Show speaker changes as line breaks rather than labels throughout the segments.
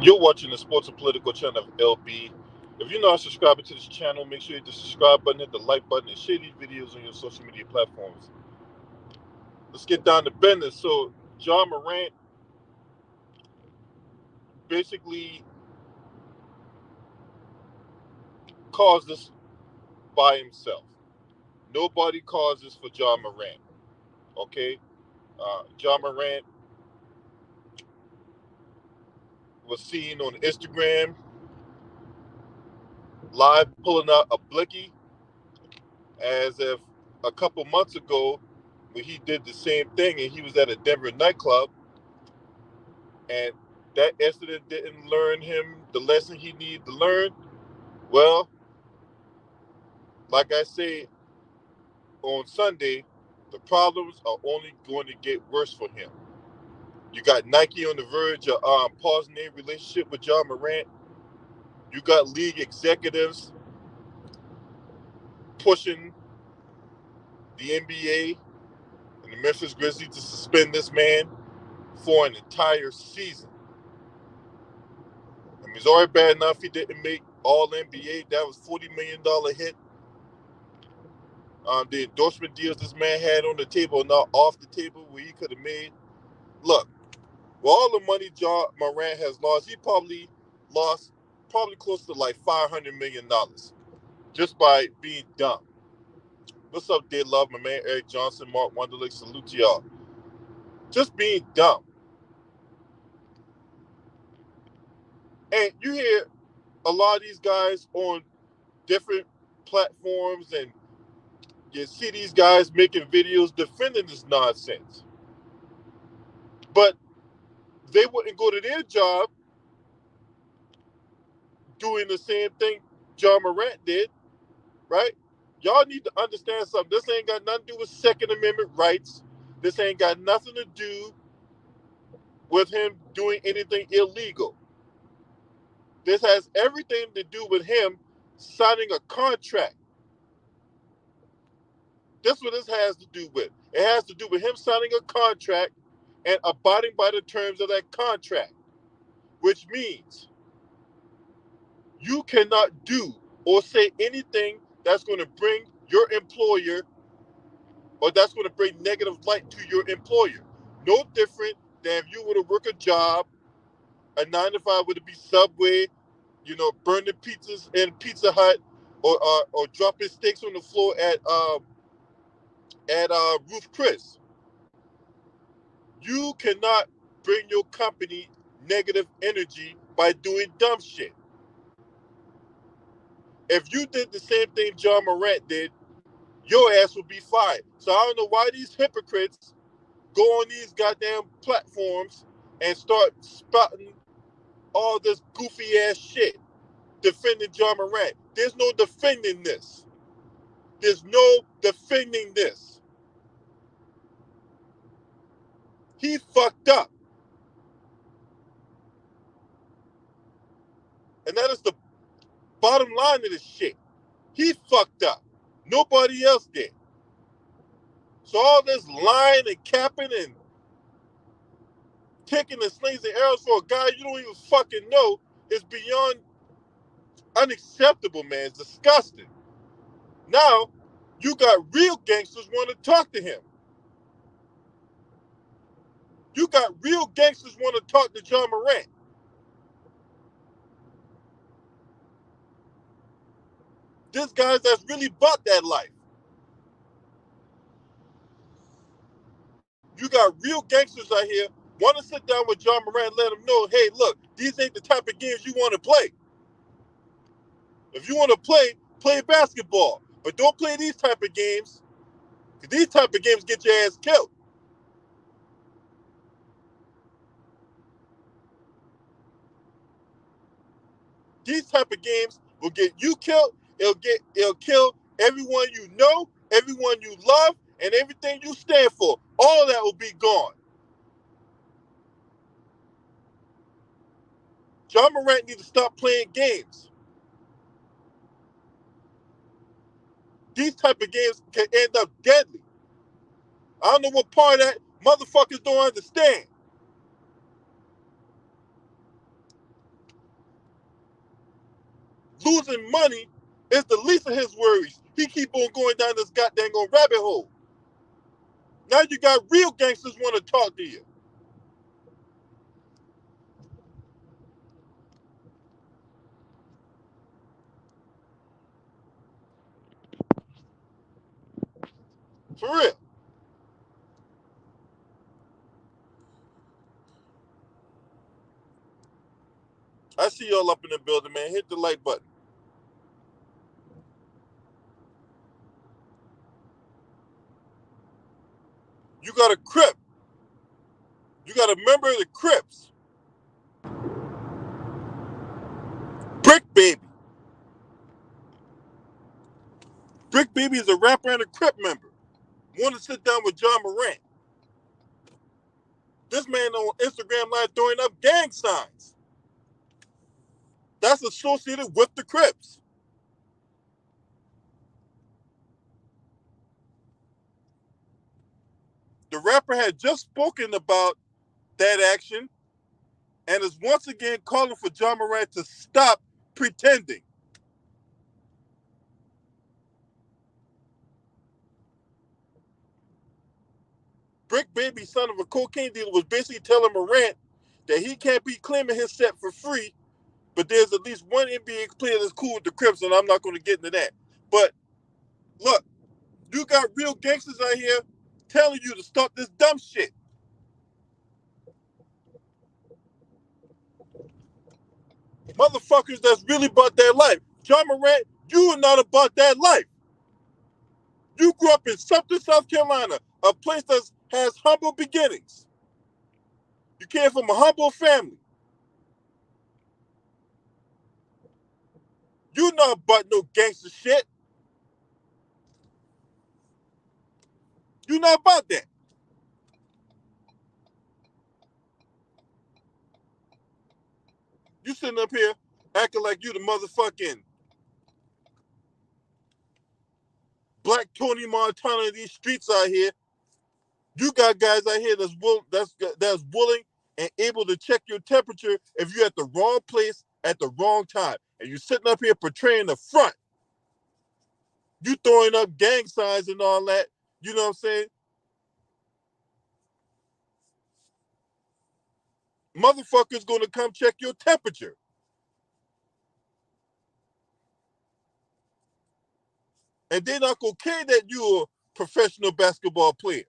You're watching the Sports and Political channel of LB. If you're not subscribing to this channel, make sure you hit the subscribe button, hit the like button, and share these videos on your social media platforms. Let's get down to business. So, John Morant basically caused this by himself. Nobody caused this for John Morant. Okay? John Morant was seen on Instagram live pulling out a blicky as if a couple months ago when he did the same thing and he was at a Denver nightclub and that incident didn't learn him the lesson he needed to learn. Well, like I say on Sunday, the problems are only going to get worse for him. You got Nike on the verge of pausing their relationship with John Morant. You got league executives pushing the NBA and the Memphis Grizzlies to suspend this man for an entire season. I mean, it's already bad enough he didn't make All NBA. That was $40 million hit. The endorsement deals this man had on the table, not off the table, where he could have made. Look, with all the money John Morant has lost, he probably lost close to like $500 million just by being dumb. What's up, dear love, my man Eric Johnson, Mark Wonderlick, salute to y'all. Just being dumb. And you hear a lot of these guys on different platforms and you see these guys making videos defending this nonsense. But they wouldn't go to their job doing the same thing John Morant did, right? Y'all need to understand something. This ain't got nothing to do with Second Amendment rights. This ain't got nothing to do with him doing anything illegal. This has everything to do with him signing a contract. That's what this has to do with. It has to do with him signing a contract and abiding by the terms of that contract, which means you cannot do or say anything that's going to bring your employer or that's going to bring negative light to your employer. No different than if you were to work a job, a 9 to 5 would it be Subway, burning pizzas in Pizza Hut, or dropping steaks on the floor at Ruth Chris. You cannot bring your company negative energy by doing dumb shit. If you did the same thing John Morant did, your ass would be fired. So I don't know why these hypocrites go on these goddamn platforms and start spouting all this goofy ass shit defending John Morant. There's no defending this. There's no defending this. He fucked up. And that is the bottom line of this shit. He fucked up. Nobody else did. So all this lying and capping and taking the slings and arrows for a guy you don't even fucking know is beyond unacceptable, man. It's disgusting. Now, you got real gangsters want to talk to him. You got real gangsters want to talk to John Morant. This guys that's really bought that life. You got real gangsters out here want to sit down with John Morant and let him know, hey, look, these ain't the type of games you want to play. If you want to play basketball. But don't play these type of games. Because these type of games get your ass killed. These type of games will get you killed. It'll kill everyone you know, everyone you love, and everything you stand for. All that will be gone. John Morant needs to stop playing games. These type of games can end up deadly. I don't know what part of that motherfuckers don't understand. losing money is the least of his worries. He keep on going down this goddamn rabbit hole. Now you got real gangsters want to talk to you. For real. I see y'all up in the building, man. Hit the like button. You got a Crip. You got a member of the Crips. Brick Baby. Brick Baby is a rapper and a Crip member. Want to sit down with John Morant. This man on Instagram Live throwing up gang signs. That's associated with the Crips. The rapper had just spoken about that action and is once again calling for John Morant to stop pretending. Brick Baby, son of a cocaine dealer, was basically telling Morant that he can't be claiming his set for free, but there's at least one NBA player that's cool with the Crips, and I'm not going to get into that. But look, you got real gangsters out here telling you to stop this dumb shit. Motherfuckers that's really about that life. John Morant, you are not about that life. You grew up in Sumter, South Carolina, a place that has humble beginnings. You came from a humble family. You not about no gangster shit. You not about that. You sitting up here acting like you the motherfucking Black Tony Montana in these streets out here. You got guys out here that's willing and able to check your temperature if you're at the wrong place at the wrong time. And you sitting up here portraying the front. You throwing up gang signs and all that. You know what I'm saying? Motherfuckers gonna come check your temperature. And they're not gonna care that you're a professional basketball player.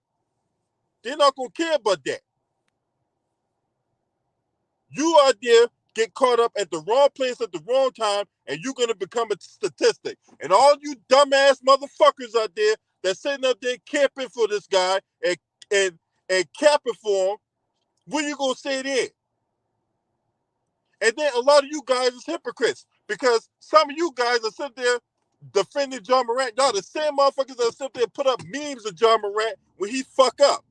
They're not gonna care about that. You out there get caught up at the wrong place at the wrong time, and you're gonna become a statistic. And all you dumbass motherfuckers out there that's sitting up there camping for this guy and and capping for him, what you gonna say then? And then a lot of you guys is hypocrites because some of you guys are sitting there defending John Morant. Y'all the same motherfuckers that sit there and put up memes of John Morant when he fuck up.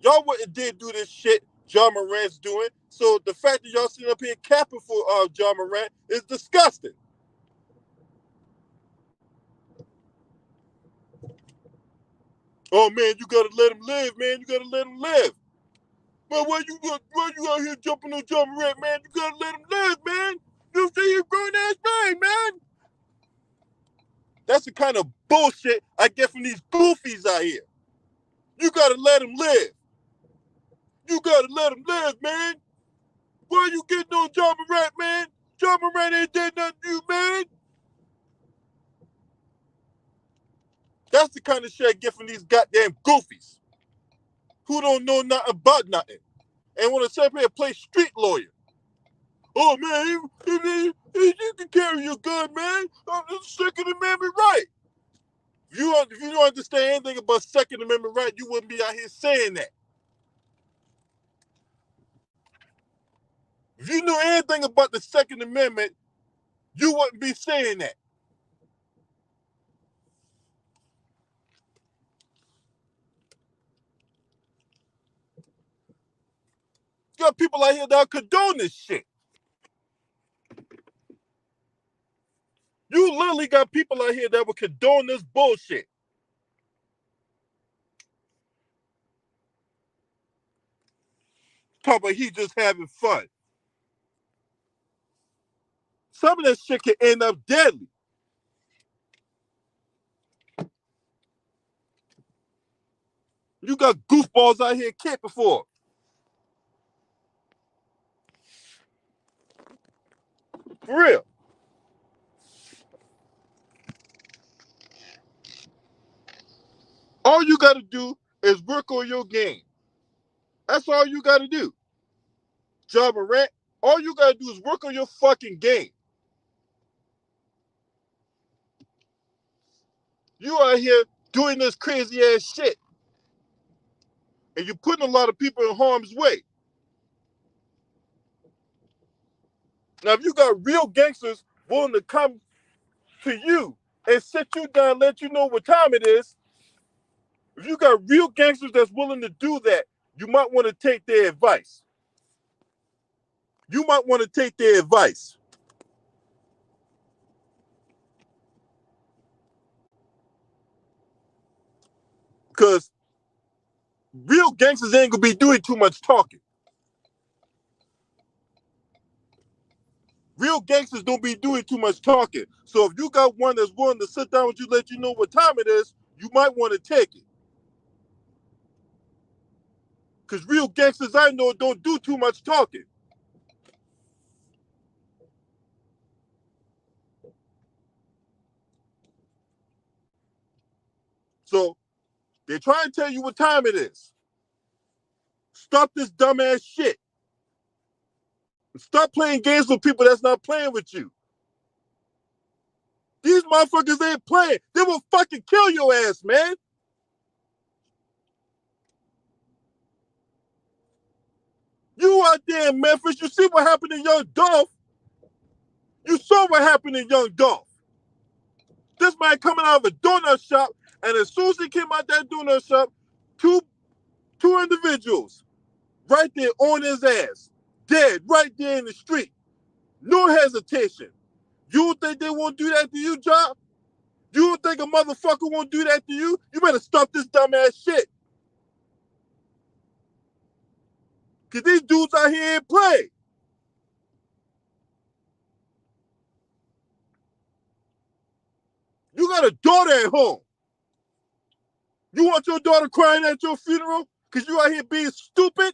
Y'all wouldn't did do this shit John Morant's doing. So the fact that y'all sitting up here capping for John Morant is disgusting. Oh man, you gotta let him live, man. You gotta let him live. But why you out here jumping on John Morant, man? You gotta let him live, man. You say you're grown ass man, man. That's the kind of bullshit I get from these goofies out here. You gotta let him live. You gotta let him live, man. Why you getting on John Morant, man? John Morant ain't did nothing to you, man. That's the kind of shit I get from these goddamn goofies who don't know nothing about nothing and want to sit up here and play street lawyer. Oh man, you can carry your gun, man. Second Amendment right. If you don't understand anything about Second Amendment right, you wouldn't be out here saying that. If you knew anything about the Second Amendment, you wouldn't be saying that. You got people out here that condone this shit. You literally got people out here that would condone this bullshit. Talk about he just having fun. Some of that shit can end up deadly. You got goofballs out here camping for. For real. All you gotta do is work on your game. That's all you gotta do. Ja Morant, all you gotta do is work on your fucking game. You out here doing this crazy ass shit. And you're putting a lot of people in harm's way. Now, if you got real gangsters willing to come to you and sit you down, let you know what time it is, if you got real gangsters that's willing to do that, you might want to take their advice. You might want to take their advice. Because real gangsters ain't going to be doing too much talking. Real gangsters don't be doing too much talking. So if you got one that's willing to sit down with you, let you know what time it is, you might want to take it. Because real gangsters I know don't do too much talking. So they try and tell you what time it is. Stop this dumbass shit. Stop playing games with people that's not playing with you. These motherfuckers ain't playing. They will fucking kill your ass, man. You out there in Memphis, you see what happened to Young Dolph. You saw what happened to Young Dolph. This man coming out of a donut shop, and as soon as he came out that donut shop, two individuals right there on his ass, dead, right there in the street. No hesitation. You think they won't do that to you, Job? You think a motherfucker won't do that to you? You better stop this dumbass shit. Because these dudes out here ain't play. You got a daughter at home. You want your daughter crying at your funeral because you out here being stupid?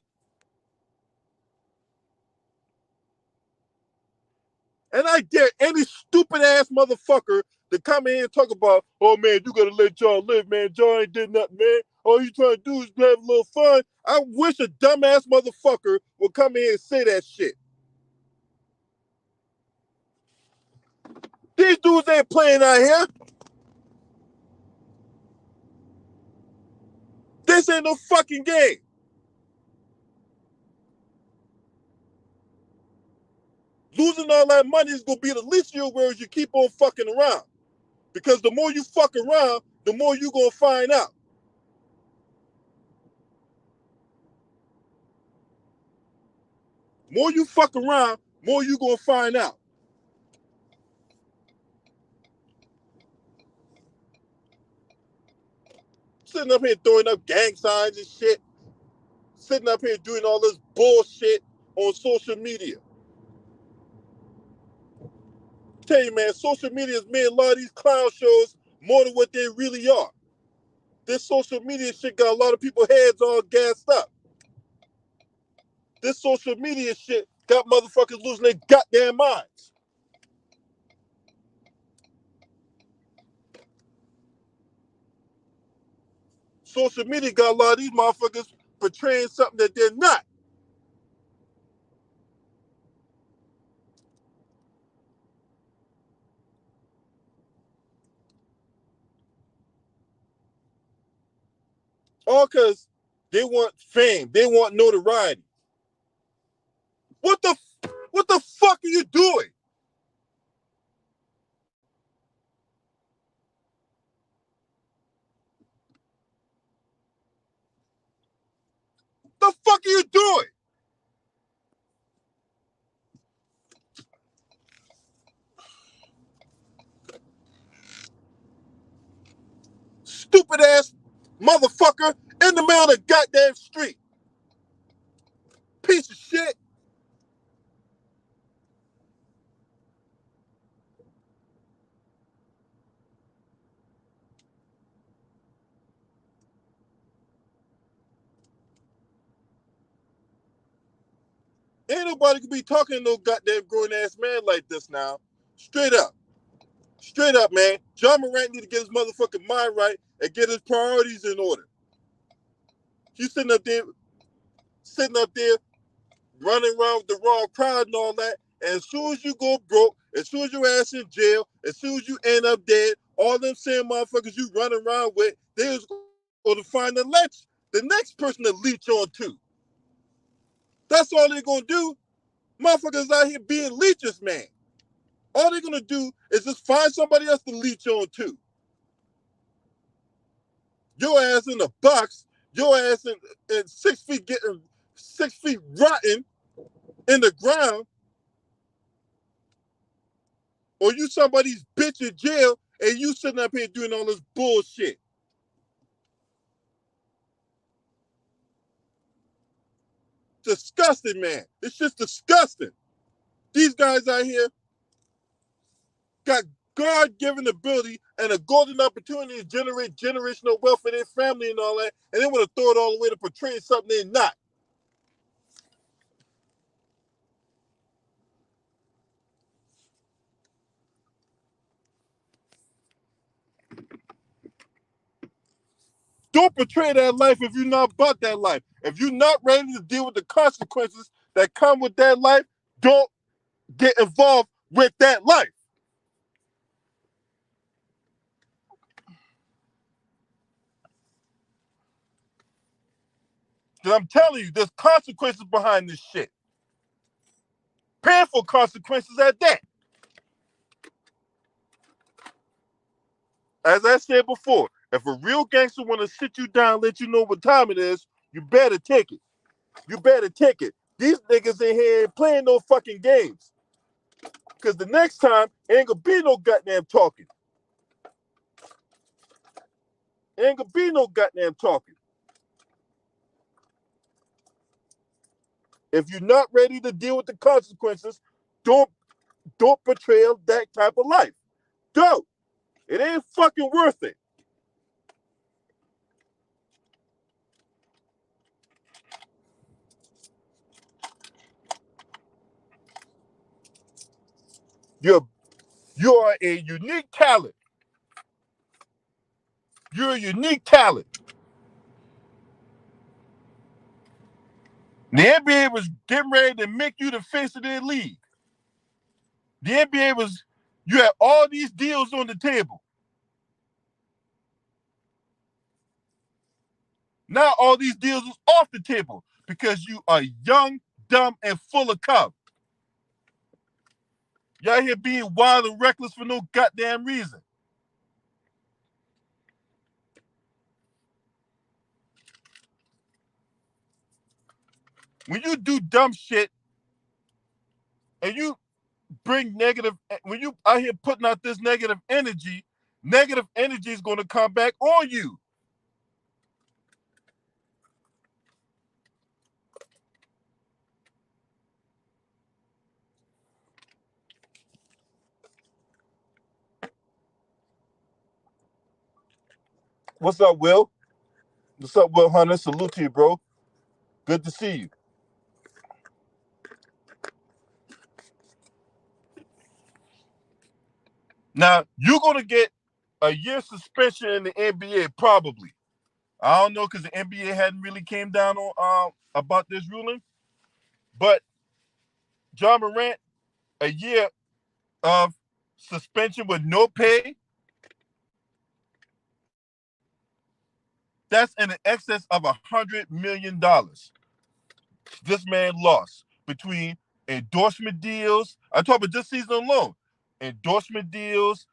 And I dare any stupid ass motherfucker to come in and talk about, oh man, you gotta let y'all live, man. Y'all ain't did nothing, man. All you trying to do is have a little fun. I wish a dumbass motherfucker would come in and say that shit. These dudes ain't playing out here. This ain't no fucking game. Losing all that money is gonna be the least of your worries. You keep on fucking around. Because the more you fuck around, the more you gonna find out. More you fuck around, more you gonna find out. Sitting up here throwing up gang signs and shit. Sitting up here doing all this bullshit on social media. Tell you, man, social media has made a lot of these clown shows more than what they really are. This social media shit got a lot of people's heads all gassed up. This social media shit got motherfuckers losing their goddamn minds. Social media got a lot of these motherfuckers portraying something that they're not. All because they want fame. They want notoriety. What the fuck are you doing? The fuck are you doing? Stupid ass motherfucker in the middle of the goddamn street. piece of shit. Ain't nobody can be talking to no goddamn grown ass man like this now. Straight up. Straight up, man. John Morant need to get his motherfucking mind right and get his priorities in order. He's sitting up there, running around with the wrong crowd and all that. And as soon as you go broke, as soon as your ass in jail, as soon as you end up dead, all them same motherfuckers you run around with, they was going to find the next person to leech on to. That's all they're going to do. Motherfuckers out here being leeches, man. All they're going to do is just find somebody else to leech on to. Your ass in the box, your ass in 6 feet getting 6 feet rotten in the ground, or you somebody's bitch in jail and you sitting up here doing all this bullshit. Disgusting, man. It's just disgusting. These guys out here got God-given ability and a golden opportunity to generate generational wealth for their family and all that, and they want to throw it all away to portray something they're not. Don't portray that life if you're not about that life. If you're not ready to deal with the consequences that come with that life, don't get involved with that life. Because I'm telling you, there's consequences behind this shit. Painful consequences at that. As I said before, if a real gangster want to sit you down and let you know what time it is, you better take it. You better take it. These niggas in here ain't playing no fucking games. Because the next time, ain't gonna be no goddamn talking. Ain't gonna be no goddamn talking. If you're not ready to deal with the consequences, don't portray that type of life. Don't. It ain't fucking worth it. You are a unique talent. You're a unique talent. The NBA was getting ready to make you the face of their league. The NBA was, you had all these deals on the table. Now all these deals is off the table because you are young, dumb, and full of cum. Y'all here being wild and reckless for no goddamn reason. When you do dumb shit and you bring negative, when you out here putting out this negative energy is going to come back on you. What's up, Will? What's up, Will Hunter? Salute to you, bro. Good to see you. Now, you're going to get a year suspension in the NBA, probably. I don't know because the NBA hadn't really came down on about this ruling. But John Morant, a year of suspension with no pay, that's in excess of $100 million. This man lost between endorsement deals. I'm talking about this season alone. Endorsement deals,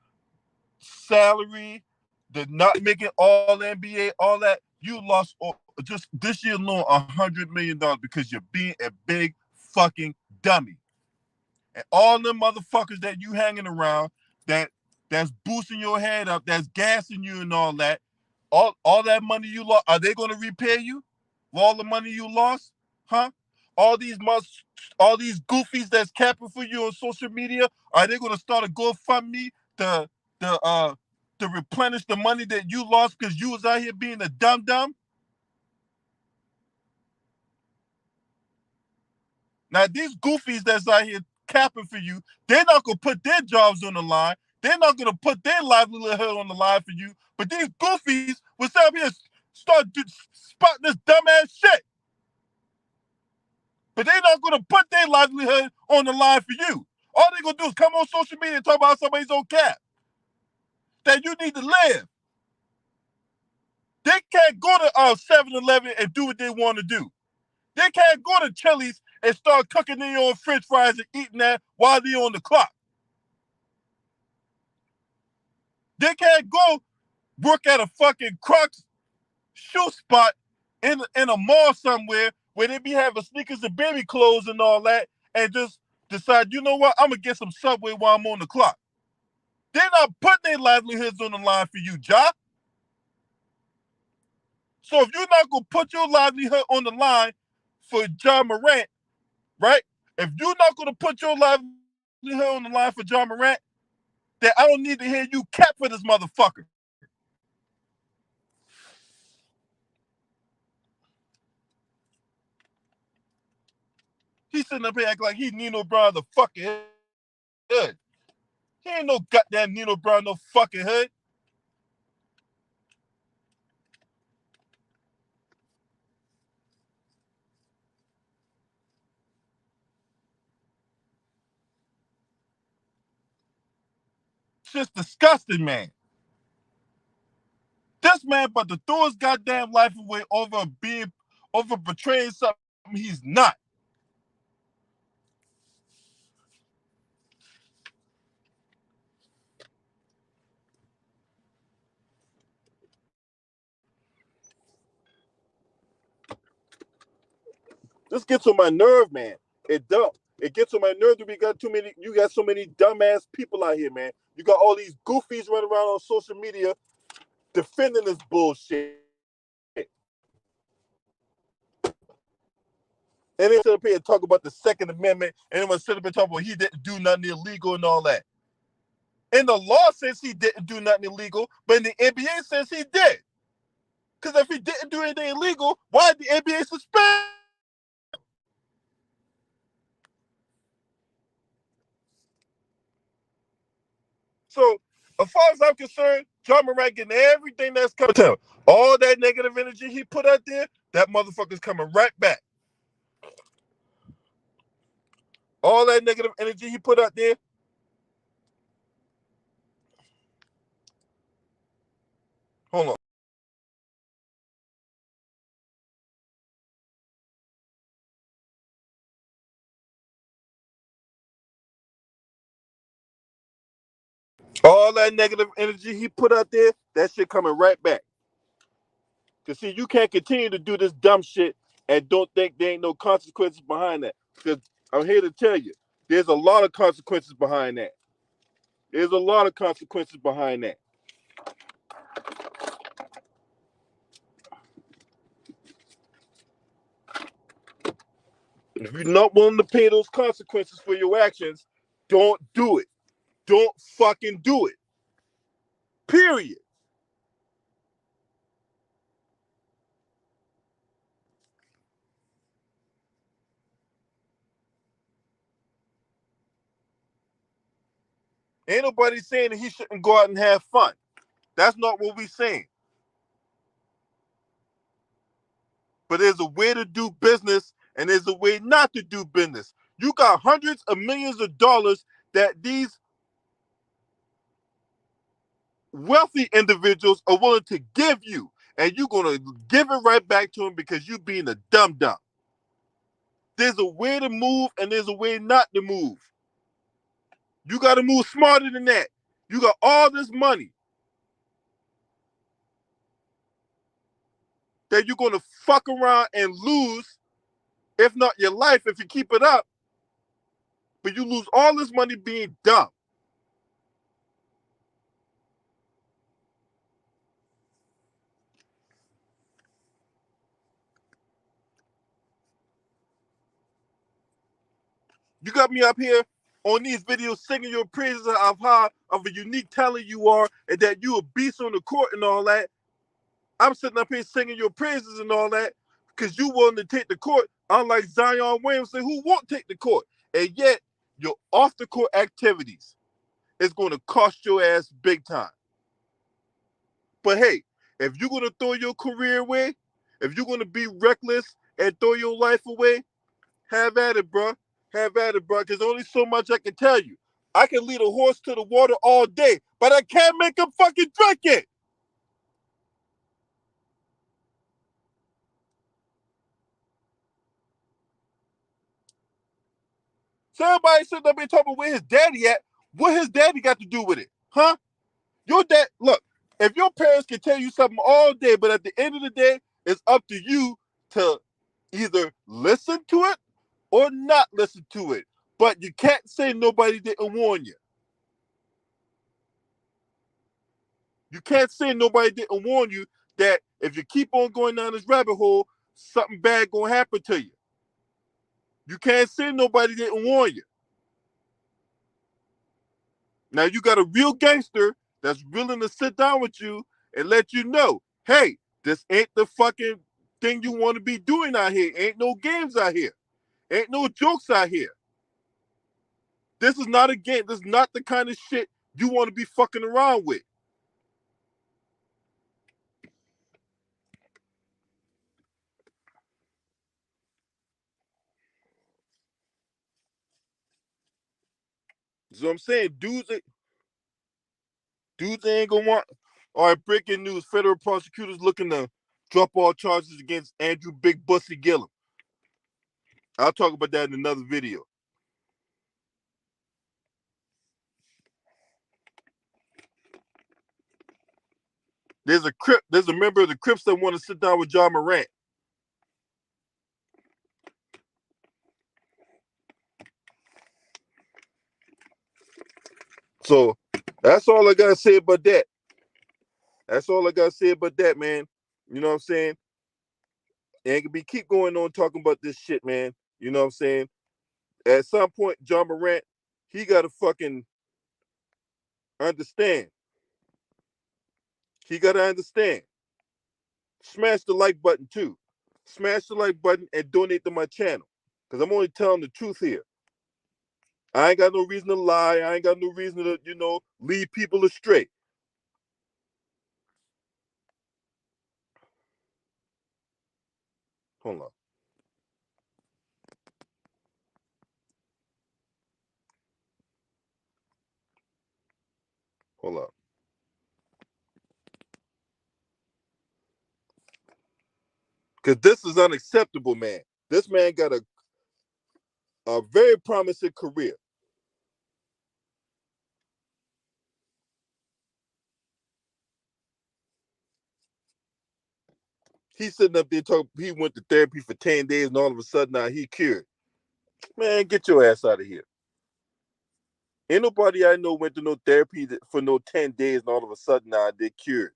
salary, the not making all NBA, all that. You lost just this year alone $100 million because you're being a big fucking dummy. And all them motherfuckers that you hanging around that's boosting your head up, that's gassing you and all that, all that money you lost, are they going to repay you for all the money you lost? Huh? all these goofies that's capping for you on social media, are they gonna start a GoFundMe to to uh to replenish the money that you lost because you was out here being a dum dum? Now these goofies that's out here capping for you, they're not gonna put their jobs on the line. They're not gonna put their livelihood on the line for you. But these goofies will sit up here start spotting this dumbass shit. But they're not gonna put their livelihood on the line for you. All they're gonna do is come on social media and talk about somebody's own cap. That you need to live. They can't go to 7-Eleven and do what they want to do. They can't go to Chili's and start cooking their own French fries and eating that while they're on the clock. They can't go work at a fucking Crocs shoe spot in a mall somewhere where they be having sneakers and baby clothes and all that, and just decide, you know what, I'm gonna get some Subway while I'm on the clock. They're not putting their livelihoods on the line for you, Ja. So if you're not gonna put your livelihood on the line for John Morant, right? If you're not gonna put your livelihood on the line for John Morant, then I don't need to hear you cap for this motherfucker. He's sitting up here acting like he Nino Brown the fucking hood. He ain't no goddamn Nino Brown no fucking hood. It's just disgusting, man. This man about to throw his goddamn life away over betraying something he's not. This gets on my nerve, man. It don't. It gets on my nerve that you got so many dumbass people out here, man. You got all these goofies running around on social media defending this bullshit. And they sit up here and talk about the Second Amendment, and then sit up and talk about he didn't do nothing illegal and all that. In the law says he didn't do nothing illegal, but in the NBA says he did. Because if he didn't do anything illegal, why did the NBA suspend? So, as far as I'm concerned, John Morant getting everything that's coming to him. All that negative energy he put out there, that motherfucker's coming right back. All that negative energy he put out there. Hold on. All that negative energy he put out there, that shit coming right back. Because, see, you can't continue to do this dumb shit and don't think there ain't no consequences behind that. Because I'm here to tell you, there's a lot of consequences behind that. There's a lot of consequences behind that. If you're not willing to pay those consequences for your actions, don't do it. Don't fucking do it. Period. Ain't nobody saying that he shouldn't go out and have fun. That's not what we're saying. But there's a way to do business and there's a way not to do business. You got hundreds of millions of dollars that these wealthy individuals are willing to give you, and you're going to give it right back to them because you being a dumb dumb. There's a way to move and there's a way not to move. You got to move smarter than that. You got all this money that you're going to fuck around and lose, if not your life, if you keep it up. But you lose all this money being dumb. You got me up here on these videos singing your praises of how of a unique talent you are and that you a beast on the court and all that. I'm sitting up here singing your praises and all that because you willing to take the court, unlike Zion Williamson, who won't take the court. And yet, your off the court activities is going to cost your ass big time. But hey, if you're going to throw your career away, if you're going to be reckless and throw your life away, have at it, bro. Have at it, bro. There's only so much I can tell you. I can lead a horse to the water all day, but I can't make him fucking drink it. So everybody sitting up here talking about where his daddy at. What his daddy got to do with it? Huh? Your dad, look, if your parents can tell you something all day, but at the end of the day, it's up to you to either listen to it or not listen to it. But you can't say nobody didn't warn you. You can't say nobody didn't warn you that if you keep on going down this rabbit hole, something bad gonna happen to you. You can't say nobody didn't warn you. Now you got a real gangster that's willing to sit down with you and let you know, hey, this ain't the fucking thing you want to be doing out here. Ain't no games out here. Ain't no jokes out here. This is not a game. This is not the kind of shit you want to be fucking around with. So I'm saying, dudes ain't gonna want. All right, breaking news: federal prosecutors looking to drop all charges against Andrew Big Bussy Gillum. I'll talk about that in another video. There's a member of the Crips that want to sit down with John Morant. So that's all I gotta say about that. That's all I gotta say about that, man. You know what I'm saying? And can be keep going on talking about this shit, man. You know what I'm saying? At some point, John Morant, he gotta fucking understand. He gotta understand. Smash the like button too. Smash the like button and donate to my channel. Cause I'm only telling the truth here. I ain't got no reason to lie. I ain't got no reason to, lead people astray. Hold on. Hold on. Cause this is unacceptable, man. This man got a very promising career. He's sitting up there talking. He went to therapy for 10 days, and all of a sudden now he cured. Man, get your ass out of here. Ain't nobody I know went to no therapy for no 10 days, and all of a sudden now they cured.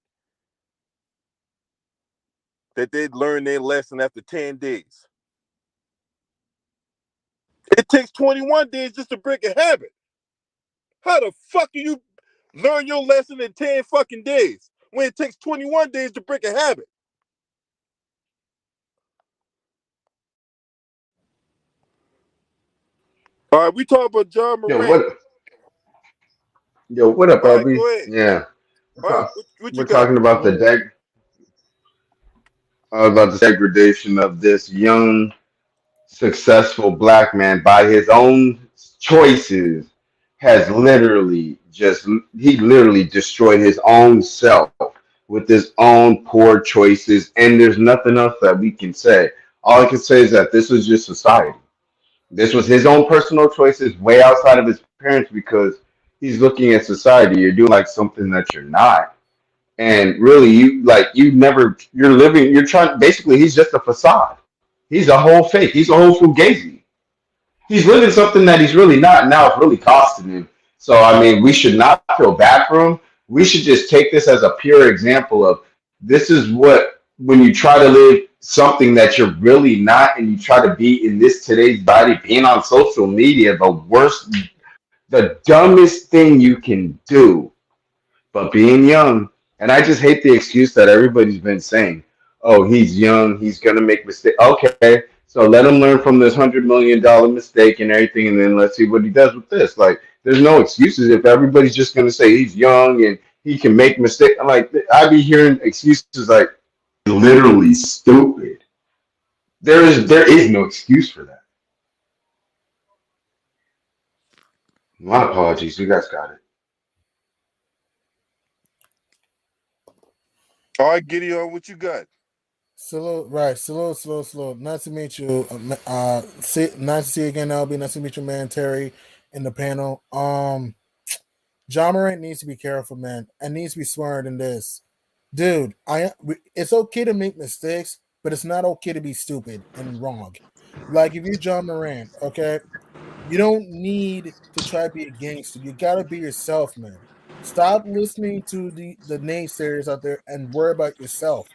That they learned their lesson after 10 days. It takes 21 days just to break a habit. How the fuck can you learn your lesson in 10 fucking days when it takes 21 days to break a habit? All right, we talk about John
Yo,
Morant.
what? Yo, what up,
All right,
LB?
go ahead.
Yeah, we're,
All right,
talk-
what you
we're
got?
talking about about the degradation of this young, successful black man by his own choices has literally just he literally destroyed his own self with his own poor choices, and there's nothing else that we can say. All I can say is that this was just society. This was his own personal choices, way outside of his parents, because he's looking at society. You're doing like something that you're not, and really, you're living. You're trying. Basically, he's just a facade. He's a whole fake. He's a whole fugazi. He's living something that he's really not. Now it's really costing him. So I mean, we should not feel bad for him. We should just take this as a pure example of this is what when you try to live something that you're really not, and you try to be in this today's body, being on social media, the dumbest thing you can do. But being young, and I just hate the excuse that everybody's been saying, oh, he's young, he's gonna make mistakes. Okay, so let him learn from this $100 million mistake and everything, and then let's see what he does with this. Like, there's no excuses if everybody's just gonna say he's young and he can make mistakes. Like, I be hearing excuses like literally stupid. There is no excuse for that. My apologies, you guys got it.
All right, Gideon, what you got?
Salute, right? Salute. Nice to meet you. Nice to see you again, LB. Nice to meet you, man. Terry, in the panel. John Morant needs to be careful, man, and needs to be smarter than this, dude. It's okay to make mistakes, but it's not okay to be stupid and wrong. Like if you're John Morant, okay, you don't need to try to be a gangster. You gotta be yourself, man. Stop listening to the naysayers out there and worry about yourself.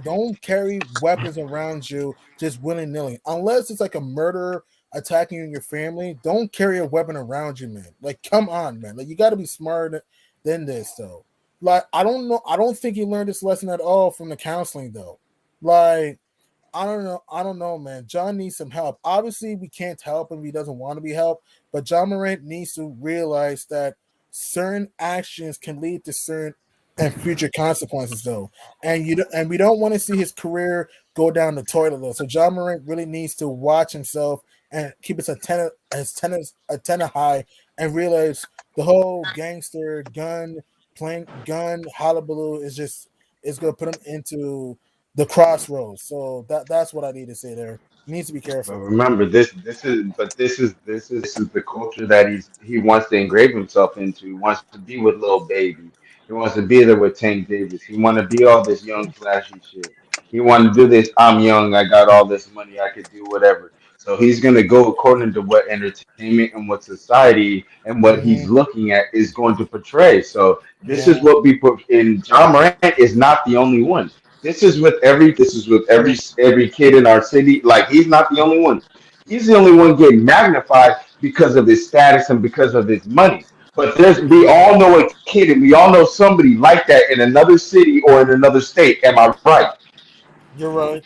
Don't carry weapons around you just willy nilly. Unless it's like a murderer attacking you and your family, don't carry a weapon around you, man. Like, come on, man. Like, you got to be smarter than this, though. Like, I don't know. I don't think he learned this lesson at all from the counseling, though. Like, I don't know. I don't know, man. John needs some help. Obviously, we can't help him if he doesn't want to be helped. But John Morant needs to realize that certain actions can lead to certain and future consequences, though. And we don't want to see his career go down the toilet, though. So John Morant really needs to watch himself and keep his antenna high and realize the whole gangster gun hullabaloo is gonna put him into the crossroads. So that's what I need to say there. He needs to be
But
careful.
remember, this is the culture that he wants to engrave himself into. He wants to be with Lil Baby. He wants to be there with Tank Davis. He want to be all this young flashy shit. He want to do this. I'm young. I got all this money. I could do whatever. So he's gonna go according to what entertainment and what society and what he's
Hmm.
looking at is going to portray. So this is
Yeah,
what we put in. John Morant is not the only one. This is with every kid in our city. Like, he's not the only one. He's the only one getting magnified because of his status and because of his money. But we
yeah,
all know a kid and we all know somebody like that in another city or in another state. Am I right?
you're right.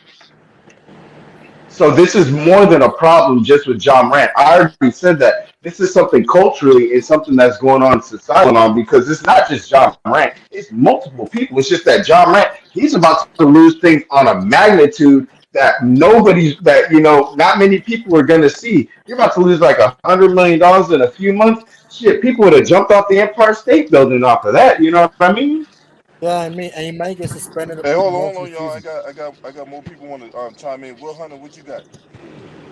So this is more than a problem just with John Morant. I already said that this is something culturally and something that's going on in society on because it's not just John Morant. It's multiple people. It's just that John Morant, he's about to lose things on a magnitude that not many people are going to see. You're about to lose like $100 million in a few months. Shit, people would have jumped off the Empire State Building off of that. You know what I mean?
Yeah, I mean, and he might get suspended
Hey, hold
multiple
on, y'all. I
seasons.
got, I got, I got more people want to chime in. Will Hunter, what you got?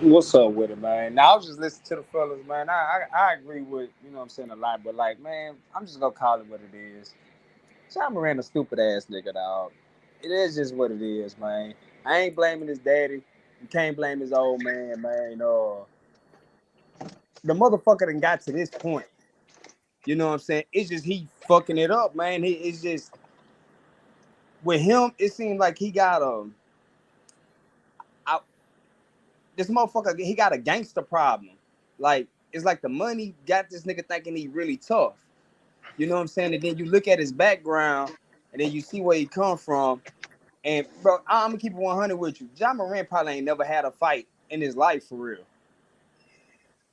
What's up with it, man? Now I was just listening to the fellas, man. I agree with what I'm saying a lot, but like, man, I'm just gonna call it what it is. John Moran a stupid ass nigga, dog. It is just what it is, man. I ain't blaming his daddy. You can't blame his old man, man. The motherfucker done got to this point. You know what I'm saying? It's just he fucking it up, man. It's just with him. It seems like he got I, this motherfucker. He got a gangster problem. Like it's like the money got this nigga thinking he really tough. You know what I'm saying? And then you look at his background, and then you see where he come from. And bro, I'm gonna keep it 100 with you. John Moran probably ain't never had a fight in his life for real.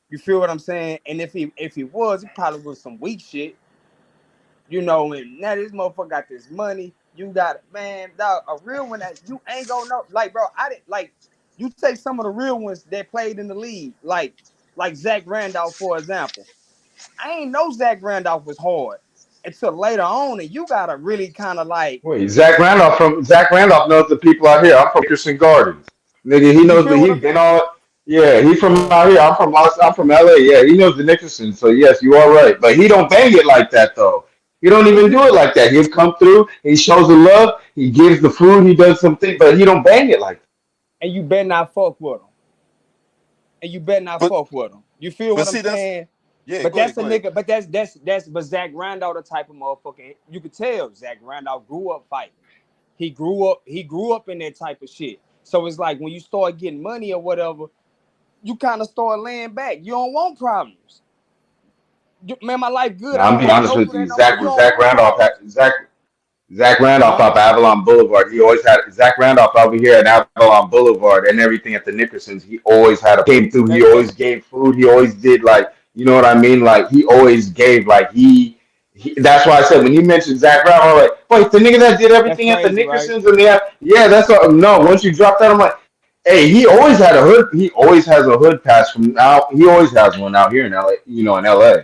You feel what I'm saying? And if he was, it probably was some weak shit. And now this motherfucker got this money. You got man, dog, a real one that you ain't gonna know. Like, bro, I didn't like you take some of the real ones that played in the league, like Zach Randolph, for example. I ain't know Zach Randolph was hard until later on, and you gotta really kind of like
Wait, Zach Randolph knows the people out here. I'm from Nickerson Gardens. Nigga, he
you
knows
feel
that
what
he
I'm
been
saying?
all. Yeah, he from out here. I'm from LA. Yeah, he knows the Nickerson. So yes, you are right. But he don't bang it like that though. He don't
And
even
you
do it like that. He'll come through. He shows the love. He gives the food. He does something, but he don't bang it like that.
and you better not fuck with him. And you better not
But,
fuck with him. You feel
but
what I'm
see, that's
saying?
yeah.
But
Go ahead,
that's a
go ahead.
nigga. But Zach Randolph the type of motherfucker. You could tell Zach Randolph grew up fighting. He grew up in that type of shit. So it's like when you start getting money or whatever, you kind of start laying back. You don't want problems. Man, my life good.
Now
I
I'm
don't
be
want to
honest
go
with
through
you,
that no more. You don't
Zach
want
Randolph had
problems,
Zach Randolph
huh?
off Avalon Boulevard. He always had Zach Randolph over here at Avalon Boulevard and everything at the Nickersons. He always had a came through. He
That's
always gave food. He always did like you know what I mean. Like he always gave like that's why I said when you mentioned Zach Randolph, I'm like, wait, the nigga that did
that's
everything at the
crazy, right?
Nickersons and yeah, that's all. No, once you drop that, I'm like, hey, he always had a hood. He always has a hood pass from now. He always has one out here in LA. You know, in LA.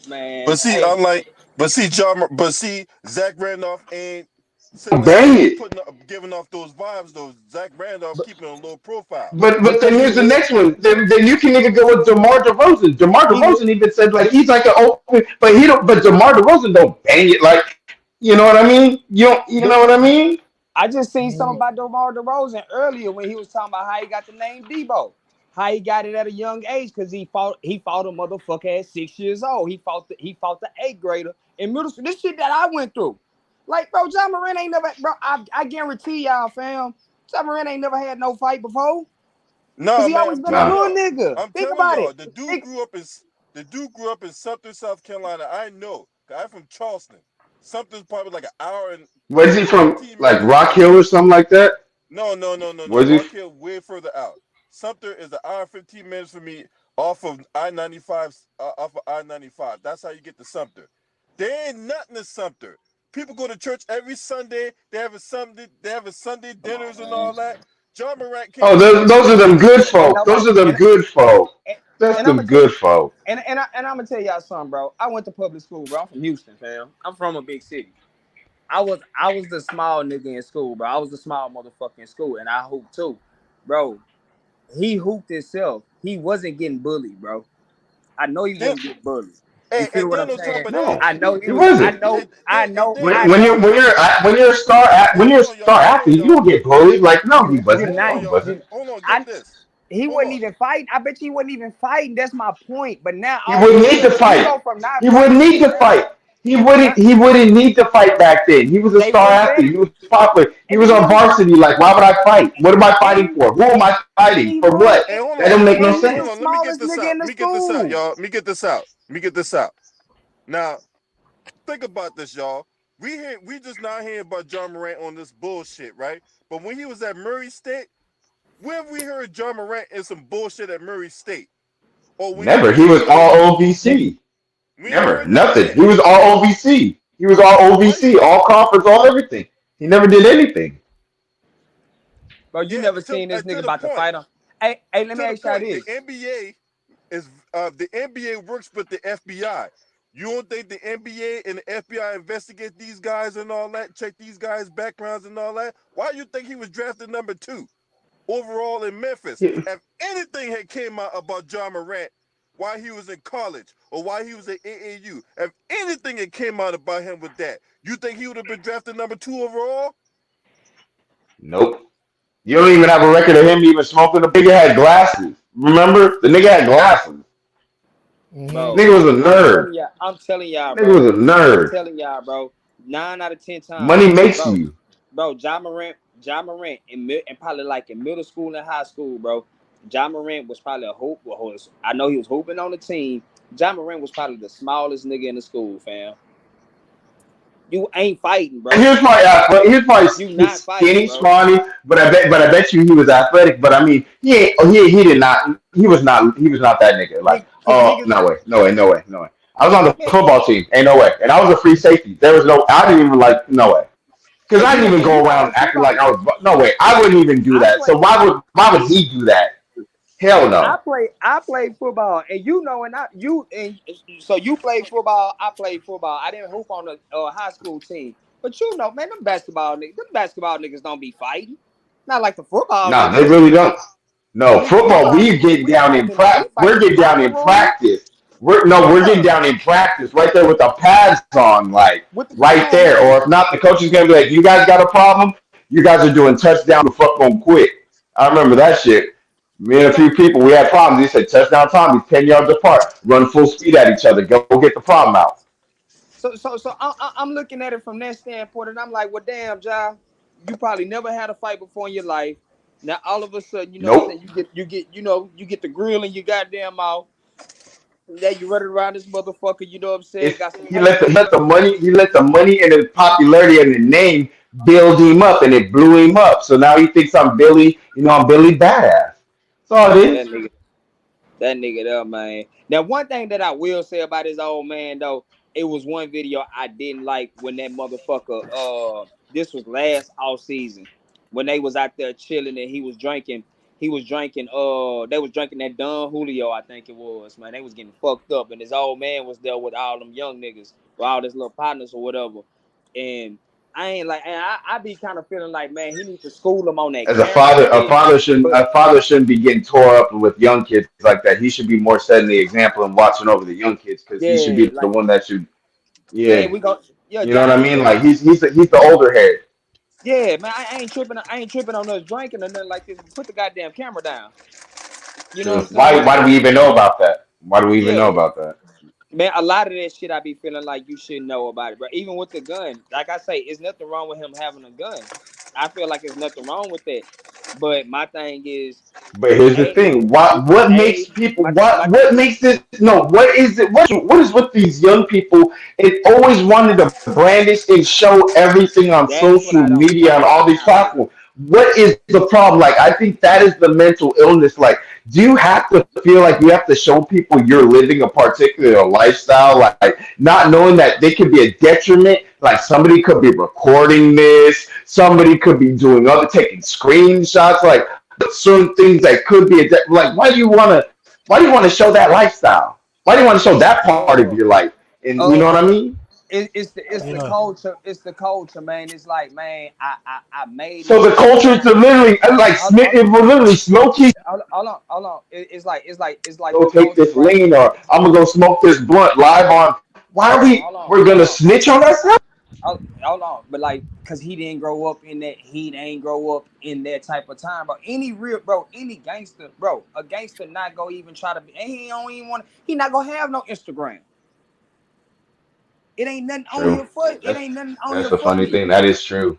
Man,
But see,
hey,
but see, Zach Randolph ain't sitting up
Bang
there
it.
giving off those vibes. Though Zach Randolph
but
keeping a low profile.
But then
because he
here's the
is.
next one. Then you can even go with DeMar DeRozan. DeMar
He
DeRozan even said like
the,
he's like an open, but he don't. But DeMar DeRozan don't bang it like you know what I mean. You know
the,
what I mean.
I just seen something
Mhm.
about DeMar DeRozan earlier when he was talking about how he got the name Debo, how he got it at a young age because he fought a motherfucker at 6 years old. He fought the eighth grader in middle school. This shit that I went through, like bro, John Moran ain't never, bro. I guarantee y'all, fam, John Moran ain't never had no fight before because
Nah,
he
man,
always
I'm
been a
telling
Nah.
hood
y'all.
nigga.
I'm
Think
telling
about
y'all.
it. Think,
The dude grew up in Sumter, South Carolina. I know. 'Cause I'm from Charleston. Sumter's probably like an hour and
Where's he from?
15
Like
minutes away
Rock
from me.
Hill or something like that?
No.
Where's he?
Rock Hill way further out. Sumter is an hour 15 minutes from me off of I-95. Off of I-95. That's how you get to Sumter. There ain't nothing in Sumter. People go to church every Sunday. They have a Sunday
come on,
dinners and
man.
all that. John Morant
Oh,
came from
those are them good
Ain't
folk.
nobody.
Those are them good folk.
And,
That's
and I'm
them
gonna tell
good folk.
and I'm gonna tell y'all something, bro. I went to public school, bro. I'm from Houston, fam. I'm from a big city. I was the small nigga in school, bro. I was the small motherfucker in school, and I hooped too, bro. He hooped himself. He wasn't getting bullied, bro. I know he
then,
wasn't getting bullied. You
and
feel what
then
I'm
on top
saying?
of that,
No,
I know he
he
was. I
wasn't.
know. I know. I
When you
know.
when you're a star when you're a star
hold on,
athlete, you
y'all.
don't get bullied. Like no, he
Do
wasn't.
Hold
No,
on,
not.
he
y'all.
wasn't.
Do,
Hold on, get
I.
this.
He
Hold
wasn't
on.
even fighting. I bet you he wasn't even fighting. That's my point. But now
He
all of a
wouldn't need to
sudden you
fight.
go from not
He wouldn't
fighting
need
to
to
now.
fight.
Now
He wouldn't need to fight back then. He was a
they
star
wasn't
athlete.
better.
He was popular. He
And
was
then he
on
was.
varsity. Like, why would I fight? What am I
And
fighting
he
for? Who am I
and
fighting
he
for?
was.
What?
Hey, hold
That
on.
don't make
And
no
he was the
Hold
sense.
on. Let me get
smallest
this
nigga
out.
in
Let
the
me get this out,
school.
y'all. Let me get this out. Let me get this out. Now, think about this, y'all. We just not hearing about John Morant on this bullshit, right? But when he was at Murray State, where have we heard John Morant in some bullshit at Murray State? Or when he
Never.
was
He
in
was all
Houston?
OVC.
We ain't
Never.
heard none of
Nothing.
that.
He was all OVC. He was all
Why you
OVC, all conference, all everything. He never did anything.
Bro, you
yeah,
never seen this nigga
to the
about to
point.
fight him. Hey, let me
To the
ask y'all
point. The
this.
NBA works with the FBI. You don't think the NBA and the FBI investigate these guys and all that, check these guys' backgrounds and all that? Why you think he was drafted number 2 overall in Memphis?
He-
If anything had came out about John Morant while he was in college or while he was at AAU, if anything had came out about him with that, you think he would have been drafted number 2 overall?
nope. You don't even have a record of him even smoking. The nigga had glasses. Remember? The nigga had glasses.
Mhm.
Bro,
Nigga was a
I'm
nerd.
telling y'all, I'm telling y'all,
Nigga
bro.
was a
I'm
nerd.
telling y'all, bro. 9 out of 10 times,
Money makes
bro.
you.
Bro, John Morant, and probably like in middle school and high school, bro. John Morant was probably a hoop. I know he was hooping on the team. John Morant was probably the smallest nigga in the school, fam. You ain't fighting, bro.
He was probably
You not fighting,
skinny,
bro.
scrawny, but I bet you he was athletic. But I mean, he did not. He was not that nigga. Like,
Cause
oh
niggas,
no way. I was on the
man,
football team. Ain't no way. And I was a free safety. There was no. I didn't even like no way. Because I didn't even
and you
go
know
around
on
acting
football.
like I was. No way. I wouldn't even do
I
that.
play.
So why would he do that? Hell no.
I play football, and you know, and I you and so you play football. I played football. I didn't hoop on the high school team, but you know, man, them basketball niggas don't be fighting. Not like the football
No, they
niggas.
really don't. No,
Nigga,
football.
football
We
niggas,
get down in
we fight
We're
in the
getting down
locker
in
room.
practice. We're getting
Yeah,
down in practice right there with the pads on, like
with the
right
come on,
there.
man.
Or if not, the coach is gonna be like, "You guys got a problem? You guys are doing touchdown. The fuck gonna quit." I remember that shit. Me and a few
So
people, we had problems. They said touchdown time. He's 10 yards apart. Run full speed at each other. Go get the problem out.
I'm looking at it from that standpoint, and I'm like, well, damn, Ja. you probably never had a fight before in your life. Now all of a sudden, you know what I'm saying,
Nope.
you get the grill in your goddamn mouth. Now you running around this motherfucker, you know what I'm saying?
It's
Got some
he
ice
let the
on
he
your
let the
nose.
money he let the money and the popularity and the name build him up, and it blew him up. So now he thinks I'm Billy. I'm Billy Badass. That's all it
Man,
is.
that nigga there, man. Now, one thing that I will say about his old man though, it was one video I didn't like when that motherfucker. This was last off season when they was out there chilling and he was drinking. He was drinking. They was drinking that Don Julio, I think it was. Man, they was getting fucked up, and his old man was there with all them young niggas, with all his little partners or whatever. And I ain't like, and I be kind of feeling like, man, he needs to school them on that
As a
camera
father, a
shit.
father shouldn't
But
a father shouldn't be getting tore up with young kids like that. He should be more setting the example and watching over the young kids because he should be
yeah,
the
like
one that should. Yeah,
man, we go. Yeah,
you know what I
James
mean.
said.
Like he's the older head.
Yeah, man, I ain't tripping. I ain't tripping on us drinking or nothing like this. But put the goddamn camera down. You know what
True.
I'm
Why
saying?
why do we even know about that? Why do we even
Yeah,
know about that?
man. A lot of that shit, I be feeling like you should know about it, bro. Even with the gun, like I say, it's nothing wrong with him having a gun. I feel like there's nothing wrong with that. But my thing is,
But here's the
a
thing: what makes
a
people
my
what makes this? No, what is it? What is with these young people? It always wanted to brandish and show everything on
that's
social
what I don't
media on
like
all these
about it.
platforms. What is the problem? Like, I think that is the mental illness. Like, do you have to feel like you have to show people you're living a particular lifestyle? Like, not knowing that they could be a detriment. Like, somebody could be recording this. Somebody could be doing other taking screenshots. Like certain things that could be like why do you want to show that lifestyle? Why do you want to show that part of your
Uh,
life? And you know what I
uh,
mean?
it's the
Yeah.
culture. It's the culture, man. It's like, man, I made it
So the
to this
culture is to
point.
literally like it will literally slow key.
Hold on. It's like
Go
the
take
culture,
this
right?
lean, or I'm gonna go smoke this blunt live on. Why are we? We're gonna snitch on ourselves?
Hold on. But like, cause he didn't grow up in that. He ain't grow up in that type of time, bro. Any gangster, bro, a gangster not gonna even try to be. And he don't even want. He not gonna have no Instagram. It ain't nothing on
True.
here for. It
That's
ain't nothing on
that's
here
the
for
funny
me.
thing. That is true.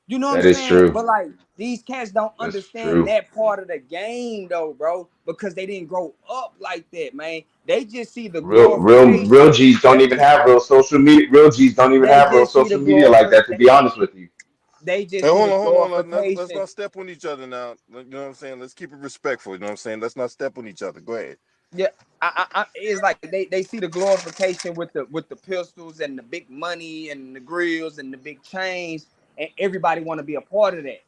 You know what I'm
That is
saying?
true.
But like these cats don't
That's
understand
true.
that part of the game though, bro, because they didn't grow up like that, man. They just see the
Real
glorification.
G's don't
They
even
just
have real social media. Real G's don't even
they
have real
just see the
social media like that. To
glorification.
be honest with you.
They
Hey,
just see
hold
the
on, hold on. Let's
glorification.
not step on each other now. You know what I'm saying? Let's keep it respectful. You know what I'm saying? Let's not step on each other. Go ahead.
Yeah, it's like they see the glorification with the pistols and the big money and the grills and the big chains, and everybody want to be a part of that.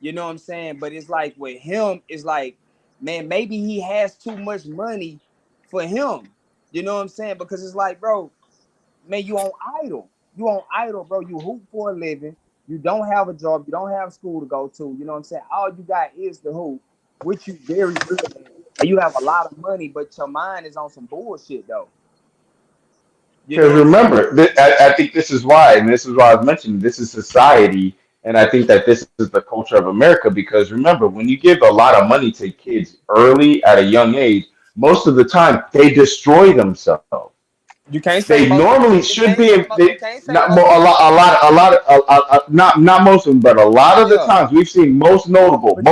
You know what I'm saying? But it's like with him, it's like, man, maybe he has too much money for him. You know what I'm saying? Because it's like, bro, man, you on idle. You on idle, bro. You hoop for a living. You don't have a job. You don't have school to go to. You know what I'm saying? All you got is the hoop, which you very good at. And you have a lot of money, but your mind is on some bullshit though. You know
Because
what I'm saying?
remember, I think this is why, and this is why I was mentioning this is society, and I think that this is the culture of America. Because remember, when you give a lot of money to kids early at a young age, most of the time they destroy themselves.
You can't say
They
most of
normally
them. You
should
can't
be
say
they,
you can't say
not
most of them.
not most of them, but a lot of the
Yeah.
times we've seen
But
most notable.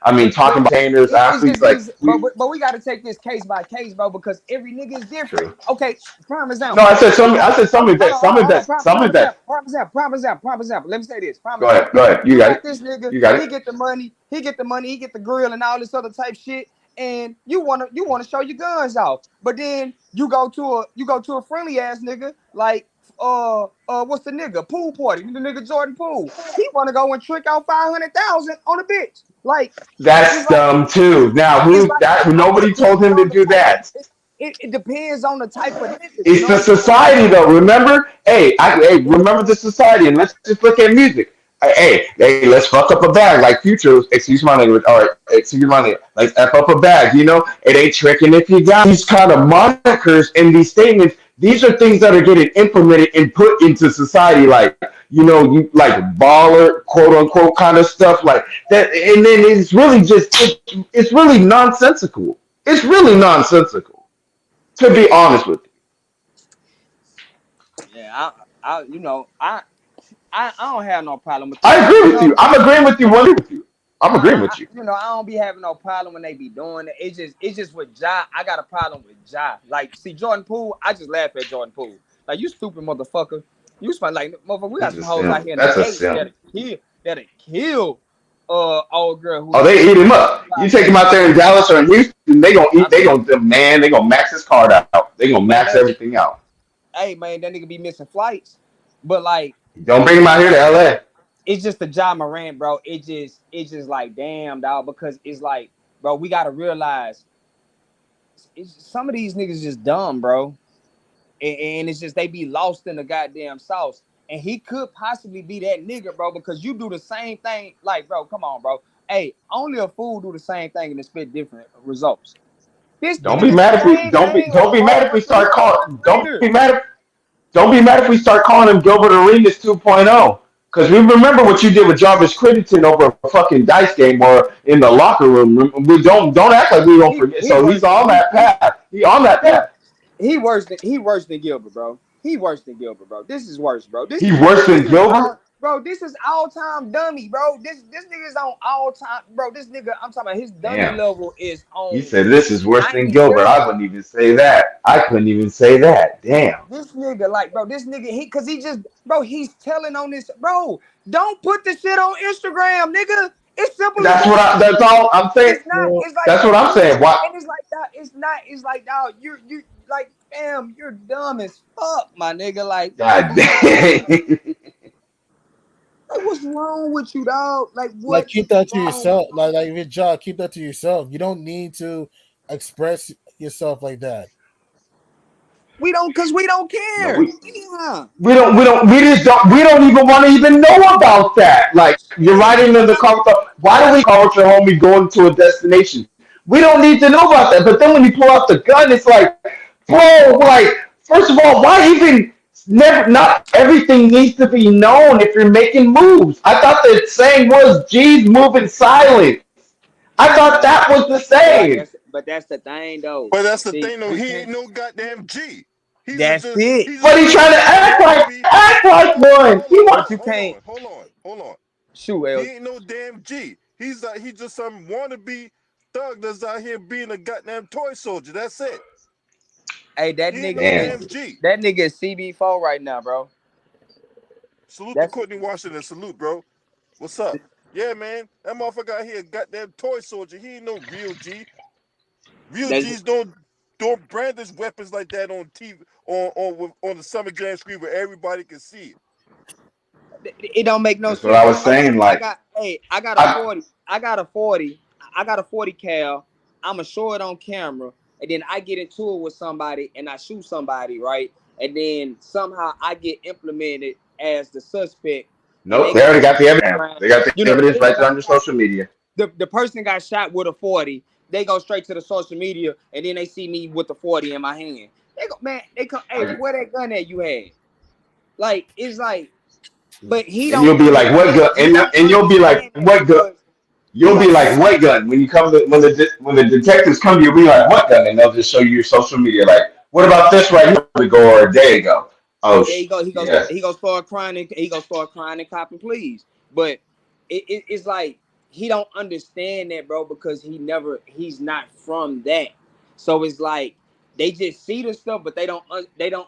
I mean,
but
talking about entertainers,
it's
athletes,
just
like
it's
we
but we got to take this case by case, bro, because every nigga is different.
true.
Okay, prime
No, I
example.
said
You
some.
got
I said some of that. Some of that. Some
prime
of that.
example, prime example, prime example, prime example. Let me say this, prime
Go ahead.
example.
Go ahead. You
You
got
got
it.
this nigga,
You got
he
it.
get the money, he get the grill and all this other type shit, and you wanna show your guns off, but then you go to a friendly ass nigga like what's the nigga pool party, the nigga Jordan Poole. He wanna go and trick out 500,000 on a bitch, like. It's
That's
like
dumb too. Now,
it's
who
like
that?
it
Nobody told
depends
him to
on the
do
type of
that.
it depends on the type of nigga. You
It's
know
the
what I'm saying?
society, though. Remember? Hey,
It
remember the
depends.
society, and let's just look at music. Hey, let's fuck up a bag like Future. Excuse my language. All right, excuse my language. Let's f up a bag. It ain't tricking if you got these kind of monikers and these statements. These are things that are getting implemented and put into society, like you like baller, quote unquote, kind of stuff like that, and then it's really it's really nonsensical. It's really nonsensical, to be honest with you.
Yeah, I I don't have no problem with
I
that.
agree
You
with you.
know,
I'm agreeing with you. I'm agreeing with you.
you know, I don't be having no problem when they be doing it. It's just with Ja, I got a problem with Ja. Like, see, Jordan Poole, I just laugh at Jordan Poole. Like, you stupid motherfucker. You spend like motherfucker. We got
He's a
some hoes out
simp.
here in the
That's a
gates
simp.
that'll kill old girl who
Oh,
he
they
fucked
eat him
with
up. You take him
$5
out there in
million.
Dallas or in Houston, they gonna eat.
I mean,
They gonna max his card out. They gonna max
man,
everything out.
hey man, that nigga be missing flights. But like,
Don't bring him out here to LA.
it's just the Ja Morant, bro. It's just like damn, dog, because it's like, bro, we gotta realize some of these niggas just dumb, bro. And it's just they be lost in the goddamn sauce. And he could possibly be that nigga, bro, because you do the same thing. Like, bro, come on, bro. Hey, only a fool do the same thing and expect different results. This
Don't
nigga
be
did the
mad if we
same thing
don't be mad if we start
3 4 months
calling.
later.
Don't be mad if we start calling him Gilbert Arenas 2.0. Because we remember what you did with Jarvis Crittenden over a fucking dice game or in the locker room. We don't act like we don't
He
forget.
he
So he's
worse
on that path. He on that
he
path.
he worse than Gilbert, bro. He worse than Gilbert, bro. This is worse, bro.
He worse
This
than
is all,
Gilbert.
bro. This is all time dummy, bro. This nigga is on all time, bro. This nigga, I'm talking about his dummy
Damn.
level is
You
on
said this is worse than Gilbert.
97.
I wouldn't even say that. I couldn't even say that. Damn.
This nigga, like, bro, this nigga, cause he just, bro, he's telling on this, bro. Don't put the shit on Instagram, nigga. It's simple as that.
That's all I'm saying.
It's not.
Well,
It's like,
That's what I'm saying. Why?
and it's like that. It's not. It's like, dog. You like, damn. You're dumb as fuck, my nigga. Like,
God
what's
damn.
like, what's wrong with you, dog? Like,
like
what
keep
is
that to
wrong?
yourself. Like with Ja, keep that to yourself. You don't need to express yourself like that.
Cause we don't
No,
care. Yeah.
we don't even want to even know about that. Like you're riding in the car with why do we call with your homie going to a destination? We don't need to know about that. But then when you pull out the gun, it's like, bro, like, first of all, why even never not everything needs to be known if you're making moves. I thought the saying was G's moving silence. I thought
But
that was the
but
saying.
that's the thing though.
But that's the
See,
thing, though.
we
He
can't.
ain't no goddamn G.
That's it.
He's
But
just
he's
some
trying to
wannabe.
act like one. He
But
wants
you can't
Hold on.
shoot,
He
El.
ain't no damn G. He's just some wannabe thug that's out here being a goddamn toy soldier. That's it.
Hey,
He ain't no
damn.
damn G.
that nigga is CB4 right now, bro.
Salute to
That's
Courtney Washington. Salute, bro. What's up? Yeah, man. That motherfucker out here, goddamn toy soldier. He ain't no real G. Real
that's
G's don't brandish weapons like that on TV on the Summer Jam screen where everybody can see it.
it don't make no
That's what
sense,
I
bro.
was saying. Like,
I got a
I
40. I got a 40 cal. I'ma show it on camera, and then I get into it with somebody and I shoot somebody, right? And then somehow I get implemented as the suspect, and
nope.
they
They
go
already
straight
got the
to the
evidence.
crime.
They got the
You know,
evidence
they
right there
go
on your social media.
the person got shot with a 40. They go straight to the social media, and then they see me with the 40 in my hand. They go, man. They come, hey,
Like,
where that gun at you had? Like, it's like, but he
and
don't
you'll be like, what
understand.
gun?
He don't
And you'll be like,
understand that
what gun?
because he
You'll be
don't
like, what gun? When you come to, when the detectives come, you'll be like, what gun? And they'll just show you your social media. Like, what about this right here? We go or a day ago. Oh,
there you go.
yeah.
He goes start crying and he goes start crying and copping please. But it's like he don't understand that, bro, because he's not from that. So it's like they just see the stuff, but they don't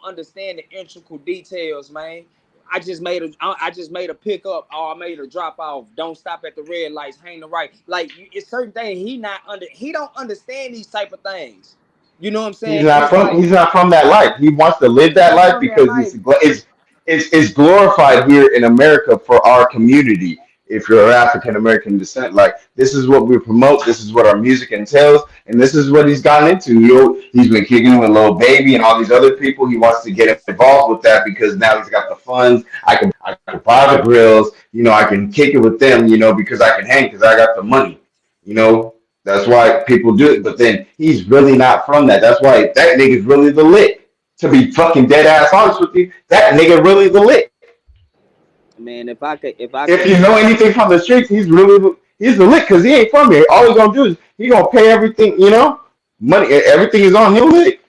understand the integral details, man. I just made a pickup or I made a drop off. Don't stop at the red lights. Hang the right. Like it's certain things he don't understand these type of things. You know what I'm saying? And it's like
He's not from that life. He wants to live
he's
that
not
life
from that
because
life.
it's glorified here in America for our community. If you're of African American descent, like this is what we promote, this is what our music entails, and this is what he's gotten into. He's been kicking with Lil Baby and all these other people. He wants to get involved with that because now he's got the funds. I can buy the grills. I can kick it with them. Because I can hang because I got the money. You know, that's why people do it. But then he's really not from that. That's why that nigga's really the lick. To be fucking dead ass honest with you, that nigga really the lick.
Man, if I
If
could,
you know anything from the streets, he's the lick because he ain't from here. All he gonna do is he gonna pay everything. Money, everything is on him lick.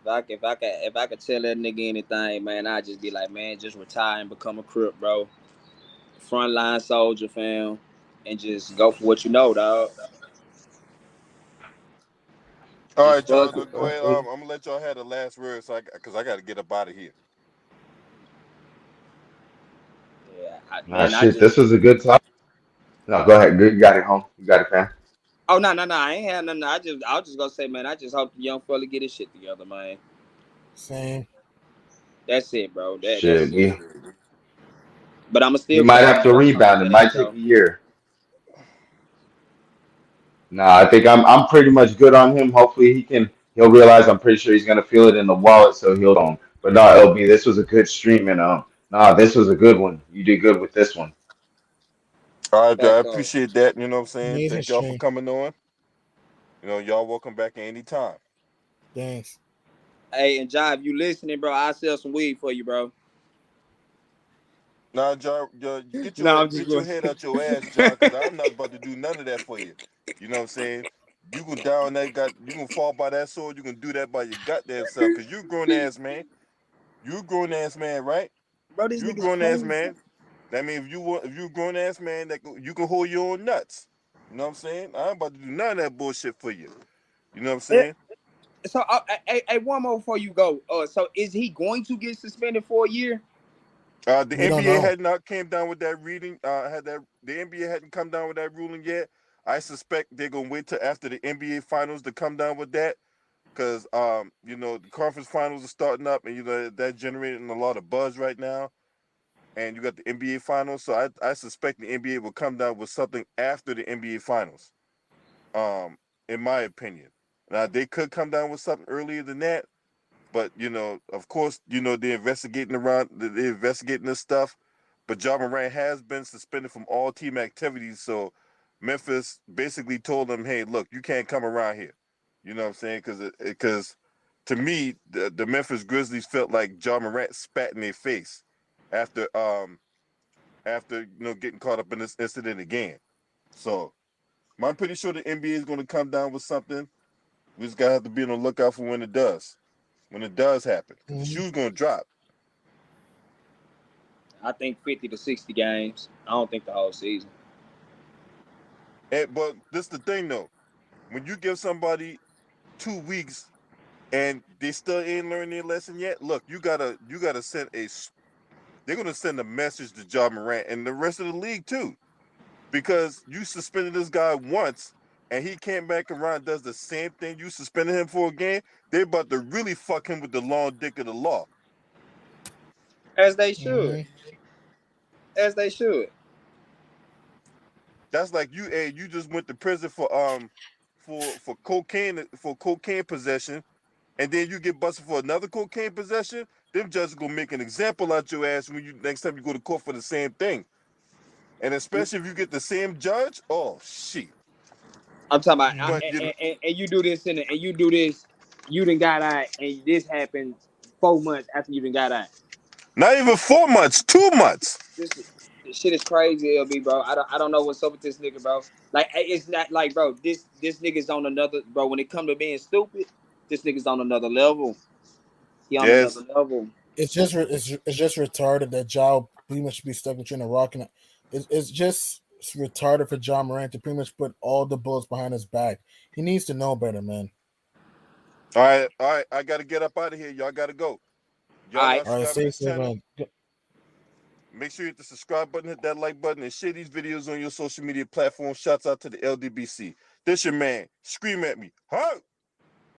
If I could tell that nigga anything, man, I'd just be like, man, just retire and become a crip, bro. Frontline soldier, fam, and just go for what you know, dog.
All
Just
right, y'all.
fuck
Look,
it.
go ahead. I'm gonna let y'all have the last word, because I got to get up out of here.
Yeah,
Nah,
man, I
shit,
just.
this was a good talk. No, go ahead. Good, you got it, home. You got it, fam.
Oh no, I ain't had nothing. I was just gonna say, man, I just hope the young fella get his shit together, man.
Same.
That's it, bro. That's
Shit,
it.
we
But I'ma
he
still
might
keep
have
my
to
voice on
rebound.
his
It
ass
might take
though.
a year. Nah, I think I'm pretty much good on him. Hopefully he'll realize. I'm pretty sure he's gonna feel it in the wallet, so he'll on. But no, LB, this was a good stream, and nah, this was a good one. You did good with this one.
All right, y'all. I
Back up.
appreciate that. You know what I'm saying?
Amazing
Thank y'all for
stream.
coming on. Y'all welcome back at any time.
Thanks.
Hey, and Jive, you listening, bro? I'll sell some weed for you, bro.
Nah, John, get
No,
your
I'm just
get your
going.
head out your ass, John, because I'm not about to do none of that for you. You know what I'm saying? You can down that you can fall by that sword. You can do that by your goddamn self, because you a grown ass man. You a grown ass man, right?
Bro, this
You a
nigga's
grown ass
crazy.
man. That means if you a grown ass man, you can hold your own nuts. You know what I'm saying? I ain't about to do none of that bullshit for you. You know what I'm
Eh,
saying?
So, hey, one more before you go. So is he going to get suspended for a year?
The
We don't
NBA
know.
had not came down with that reading. Had that the NBA hadn't come down with that ruling yet. I suspect they're gonna wait till after the NBA finals to come down with that, because the conference finals are starting up, and that generating a lot of buzz right now. And you got the NBA finals, so I suspect the NBA will come down with something after the NBA finals. Um, in my opinion, now they could come down with something earlier than that, but of course, they're investigating this stuff. But Ja Morant has been suspended from all team activities, so Memphis basically told him, "Hey, look, you can't come around here." You know what I'm saying? Because to me, the Memphis Grizzlies felt like Ja Morant spat in their face after getting caught up in this incident again. So I'm pretty sure the NBA is going to come down with something. We just gotta have to be on the lookout for when it does. When it does happen, because the
Mhm.
shoe's gonna drop.
I think 50 to 60 games. I don't think the whole season.
But this is the thing though. When you give somebody 2 weeks and they still ain't learned their lesson yet, look, you gotta send a. They're gonna send a message to Ja Morant and the rest of the league too, because you suspended this guy once and he came back around and does the same thing you suspended him for again. They're about to really fuck him with the long dick of the law.
As they should.
Mhm.
As they should.
That's like you just went to prison for cocaine possession, and then you get busted for another cocaine possession. Them judges gonna make an example out your ass when you next time you go to court for the same thing. And especially if you get the same judge, oh shit.
I'm talking about,
Mhm.
But
and you do this and you do this. You done got out, and this happened 4 months after you done got out.
not even 4 months, 2 months.
This shit is crazy, LB, bro. I don't know what's up with this nigga, bro. Like, it's not like, bro. This nigga's on another, bro. When it come to being stupid, this nigga's on another level. He on another
Yes.
level.
It's just retarded that Ja pretty much be stuck between a rock and it's just retarded for John Morant to pretty much put all the bullets behind his back. He needs to know better, man.
All right. I gotta get up out of here. Y'all gotta go.
All
Y'all
right,
not
All right,
subscribed to
stay
this
safe,
channel.
man.
Make sure you hit the subscribe button, hit that like button, and share these videos on your social media platforms. Shouts out to the LDBC. This your man. Scream at me. Huh?